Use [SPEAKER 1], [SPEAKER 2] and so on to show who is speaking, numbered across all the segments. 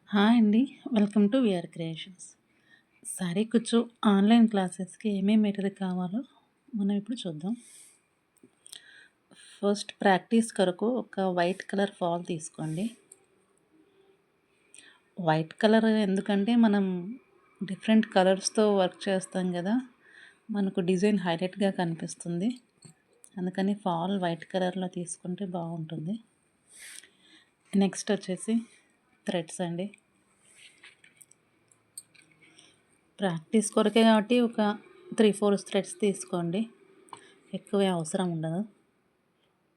[SPEAKER 1] Hi అండి. Welcome to VR creations. Sari కుచ్చు online క్లాసెస్‌కి ఏమేం మెటీరియల్ కావాలో మనం ఇప్పుడు చూద్దాం. ఫస్ట్ ప్రాక్టీస్ కొరకు ఒక వైట్ కలర్ ఫాల్ తీసుకోండి. వైట్ కలర్ ఎందుకంటే మనం డిఫరెంట్ కలర్స్‌తో వర్క్ చేస్తాం గదా! మనకు డిజైన్ హైలైట్‌గా కనిపిస్తుంది. అందుకని ఫాల్ వైట్ కలర్‌లో తీసుకుంటే బావుంటుంది. నెక్స్ట్ వచ్చేసి థ్రెడ్స్ అండి. ప్రాక్టీస్ కొరకే కాబట్టి ఒక 3, 4 థ్రెడ్స్ తీసుకోండి. ఎక్కువ అవసరం ఉండదు.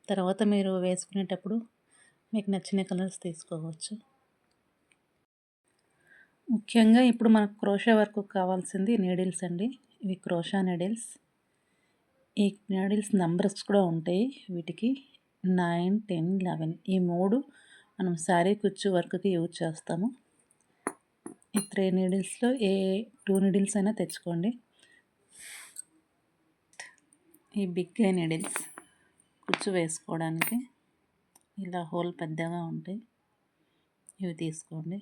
[SPEAKER 1] తర్వాత మీరు వేసుకునేటప్పుడు మీకు నచ్చిన కలర్స్ తీసుకోవచ్చు. ముఖ్యంగా ఇప్పుడు మనకు క్రోషా వర్క్‌కు కావాల్సింది నీడిల్స్ అండి. ఇవి క్రోషా నీడిల్స్. ఈ నీడిల్స్ నంబర్స్ కూడా ఉంటాయి వీటికి. 9, 10, 11 ఈ 3 మనం శారీ కుచ్చు వర్క్‌కి యూజ్ చేస్తాము. ఈ 3 నీడిల్స్‌లో ఏ 2 నీడిల్స్ అయినా తెచ్చుకోండి. ఈ బిగ్ నీడిల్స్ కుచ్చు వేసుకోవడానికి ఇలా హోల్ పెద్దగా ఉంటాయి. ఇవి తీసుకోండి.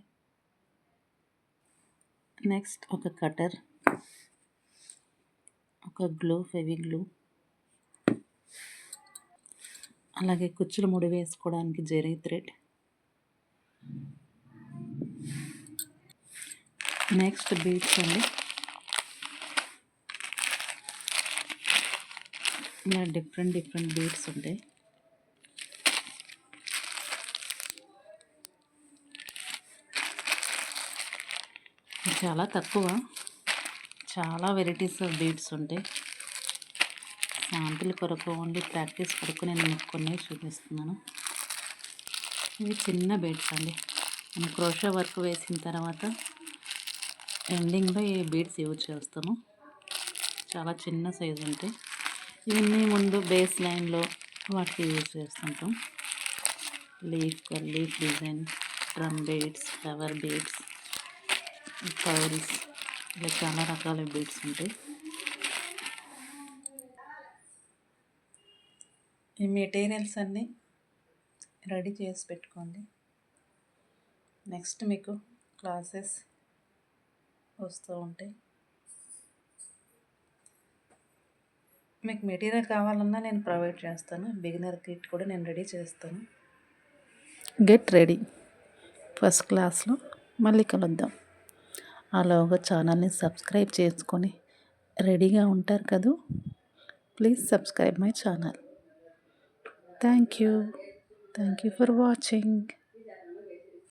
[SPEAKER 1] నెక్స్ట్ ఒక కటర్, ఒక గ్లూ, ఫెవి గ్లూ, అలాగే కుచ్చులు ముడి వేసుకోవడానికి జరీ థ్రెడ్, నెక్స్ట్ బీడ్స్ అండి. ఇలా డిఫరెంట్ బీడ్స్ ఉంటాయి. చాలా తక్కువ, చాలా వెరైటీస్ ఆఫ్ బీడ్స్ ఉంటాయి. శాంపిల్ కొరకు ఓన్లీ ప్రాక్టీస్ కొరకు నేను మీకు కొన్ని చూపిస్తున్నాను. ఇవి చిన్న బీడ్స్ అండి. మనం క్రోషా వర్క్ వేసిన తర్వాత ఎండింగ్లో ఈ బీడ్స్ యూజ్ చేస్తాము. చాలా చిన్న సైజు ఉంటాయి. ఇవన్నీ ముందు బేస్ లైన్లో వాటికి యూజ్ చేస్తుంటాం. Leaf design, drum beads, flower beads, pearls, ఇలా చాలా రకాల బీడ్స్ ఉంటాయి. ఈ మెటీరియల్స్ అన్నీ రెడీ చేసి పెట్టుకోండి. నెక్స్ట్ మీకు క్లాసెస్ వస్తూ ఉంటాయి. మీకు మెటీరియల్ కావాలన్నా నేను ప్రొవైడ్ చేస్తాను. బిగినర్ కిట్ కూడా నేను రెడీ చేస్తాను. Get ready. ఫస్ట్ క్లాస్లో మళ్ళీ కలుద్దాం. అలాగా ఛానల్ని సబ్స్క్రైబ్ చేసుకొని రెడీగా ఉంటారు కదూ. Please subscribe my channel. Thank you for watching.